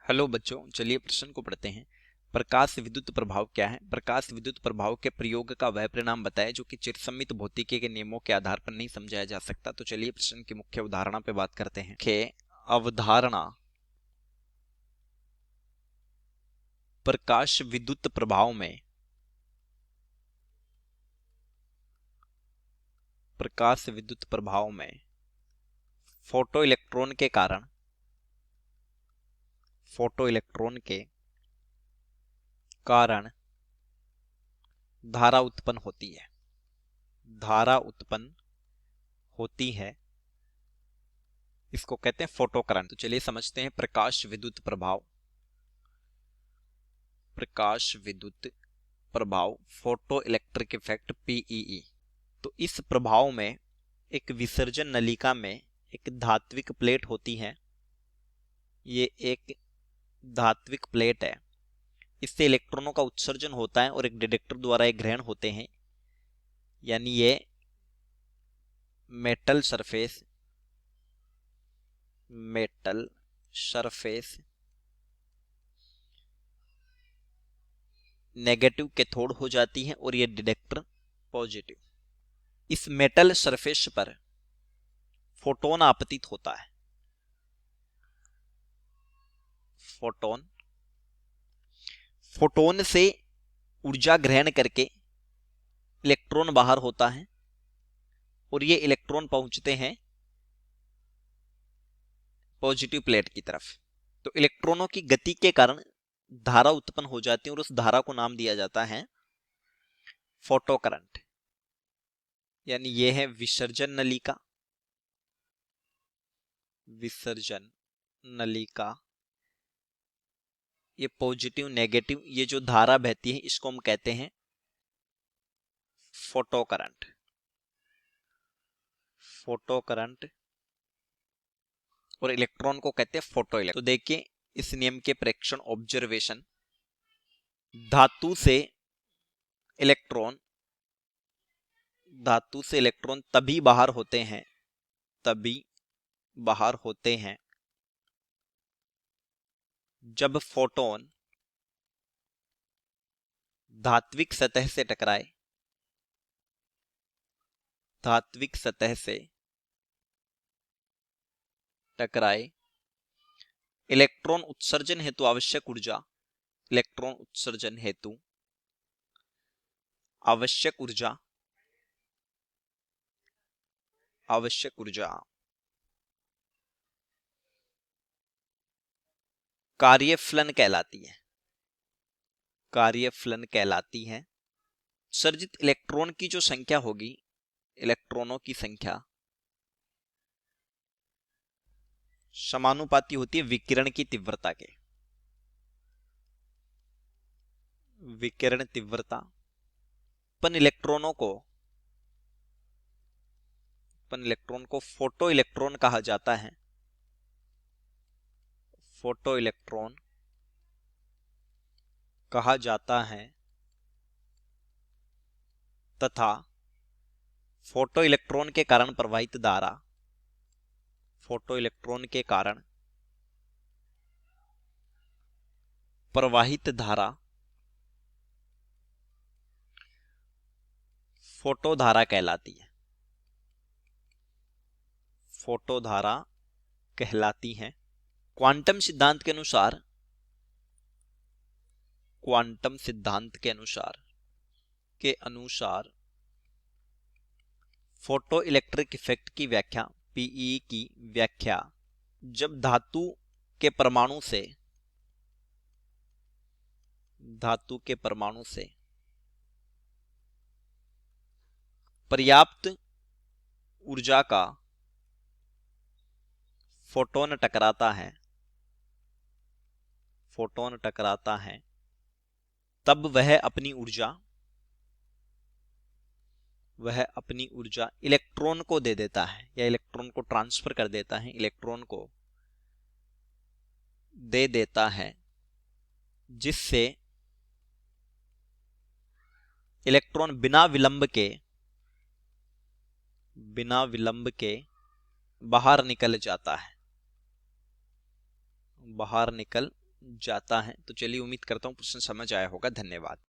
Hello बच्चों, चलिए प्रश्न को पढ़ते हैं। प्रकाश विद्युत प्रभाव क्या है? प्रकाश विद्युत प्रभाव के प्रयोग का वह परिणाम बताएं जो कि चिरसम्मित भौतिकी के नियमों के आधार पर नहीं समझाया जा सकता। तो चलिए प्रश्न की मुख्य अवधारणा पे बात करते हैं। मुख्य अवधारणा, प्रकाश विद्युत प्रभाव में फोटो इलेक्ट्रॉन के कारण धारा उत्पन्न होती है। इसको कहते हैं फोटो करंट। तो चलिए समझते हैं प्रकाश विद्युत प्रभाव फोटो इलेक्ट्रिक इफेक्ट पीईई। तो इस प्रभाव में एक विसर्जन नलिका में एक धात्विक प्लेट होती है। ये एक धात्विक प्लेट है। इससे इलेक्ट्रॉनों का उत्सर्जन होता है और एक डिटेक्टर द्वारा एक ग्रहण होते हैं। यानी ये मेटल सरफेस नेगेटिव कैथोड हो जाती है और ये डिटेक्टर पॉजिटिव। इस मेटल सरफेस पर फोटोन आपतित होता है। फोटोन से ऊर्जा ग्रहण करके इलेक्ट्रॉन बाहर होता है और ये इलेक्ट्रॉन पहुंचते हैं पॉजिटिव प्लेट की तरफ। तो इलेक्ट्रॉनों की गति के कारण धारा उत्पन्न हो जाती है और उस धारा को नाम दिया जाता है फोटो करंट। यानी ये है विसर्जन नलिका। ये पॉजिटिव नेगेटिव, ये जो धारा बहती है इसको हम कहते हैं फोटो करंट और इलेक्ट्रॉन को कहते हैं फोटो इलेक्ट्रॉन। तो देखिए इस नियम के प्रेक्षण ऑब्जर्वेशन, धातु से इलेक्ट्रॉन तभी बाहर होते हैं जब फोटोन धात्विक सतह से टकराए। इलेक्ट्रॉन उत्सर्जन हेतु आवश्यक ऊर्जा कार्यफलन कहलाती है। उत्सर्जित इलेक्ट्रॉन की जो संख्या होगी, इलेक्ट्रॉनों की संख्या समानुपाती होती है विकिरण की तीव्रता के। विकिरण तीव्रता अपन इलेक्ट्रॉन को फोटो इलेक्ट्रॉन कहा जाता है। तथा फोटो इलेक्ट्रॉन के कारण प्रवाहित धारा फोटो धारा कहलाती है। क्वांटम सिद्धांत के अनुसार फोटो इलेक्ट्रिक इफेक्ट की व्याख्या, पीई की व्याख्या, जब धातु के परमाणु से पर्याप्त ऊर्जा का फोटोन टकराता है तब वह अपनी ऊर्जा इलेक्ट्रॉन को दे देता है या इलेक्ट्रॉन को ट्रांसफर कर देता है। जिससे इलेक्ट्रॉन बिना विलंब के बाहर निकल जाता है। तो चलिए, उम्मीद करता हूँ प्रश्न समझ आया होगा। धन्यवाद।